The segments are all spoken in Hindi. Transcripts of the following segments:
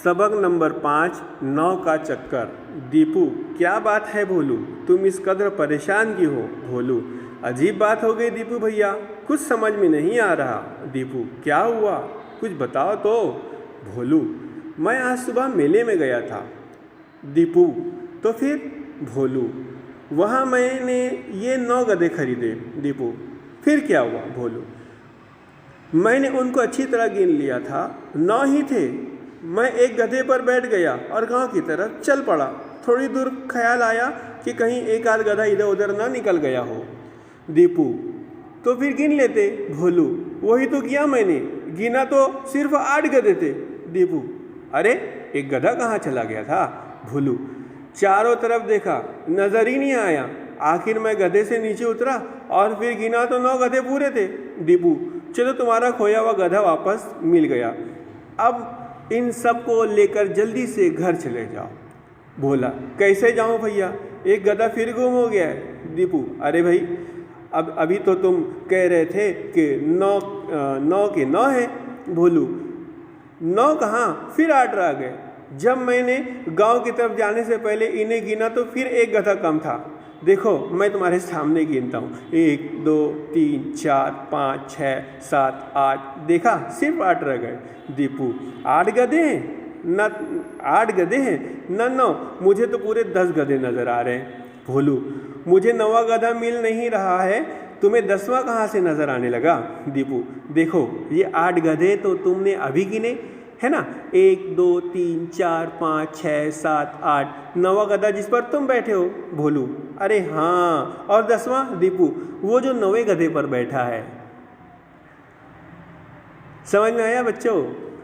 सबक नंबर 5 नौ का चक्कर। दीपू, क्या बात है भोलू, तुम इस कदर परेशान क्यों हो? भोलू, अजीब बात हो गई दीपू भैया, कुछ समझ में नहीं आ रहा। दीपू, क्या हुआ, कुछ बताओ तो। भोलू, मैं आज सुबह मेले में गया था। दीपू, तो फिर? भोलू, वहाँ मैंने ये 9 गधे खरीदे। दीपू, फिर क्या हुआ? भोलू, मैंने उनको अच्छी तरह गिन लिया था, 9 ही थे। मैं एक गधे पर बैठ गया और गांव की तरफ चल पड़ा। थोड़ी दूर ख्याल आया कि कहीं एक आध गधा इधर उधर ना निकल गया हो। दीपू, तो फिर गिन लेते। भोलू, वही तो किया मैंने, गिना तो सिर्फ 8 गधे थे। दीपू, अरे एक गधा कहाँ चला गया था? भोलू, चारों तरफ देखा, नजर ही नहीं आया। आखिर मैं गधे से नीचे उतरा और फिर गिना तो 9 गधे पूरे थे। दीपू, चलो तुम्हारा खोया हुआ गधा वापस मिल गया, अब इन सब को लेकर जल्दी से घर चले जाओ। भोला, कैसे जाऊं भैया, एक गधा फिर गुम हो गया है। दीपू, अरे भाई, अब अभी तो तुम कह रहे थे कि 9 के 9 है। भोलू, 9 कहाँ, फिर 8 रह गए। जब मैंने गांव की तरफ जाने से पहले इन्हें गिना तो फिर एक गधा कम था। देखो मैं तुम्हारे सामने गिनता हूँ, 1 2 3 4 5 6 7 8, देखा सिर्फ 8 रह गए। दीपू, 8 गधे हैं न, 8 गधे हैं न 9, मुझे तो पूरे 10 गधे नजर आ रहे हैं। भोलू, मुझे 9वां गधा मिल नहीं रहा है, तुम्हें 10वां कहाँ से नजर आने लगा? दीपू, देखो ये 8 गधे तो तुमने अभी गिने है ना, 1 2 3 4 5 6 7 8, 9वां गधा जिस पर तुम बैठे हो। भोलू, अरे हाँ, और 10वां? दीपू, वो जो 9वें गधे पर बैठा है। समझ में आया बच्चों?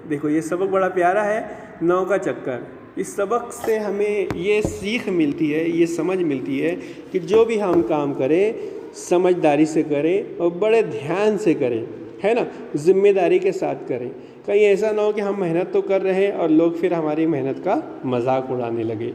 देखो ये सबक बड़ा प्यारा है, 9 का चक्कर। इस सबक से हमें ये सीख मिलती है, ये समझ मिलती है कि जो भी हम काम करें समझदारी से करें और बड़े ध्यान से करें, है ना, जिम्मेदारी के साथ करें। कहीं ऐसा ना हो कि हम मेहनत तो कर रहे हैं और लोग फिर हमारी मेहनत का मजाक उड़ाने लगे।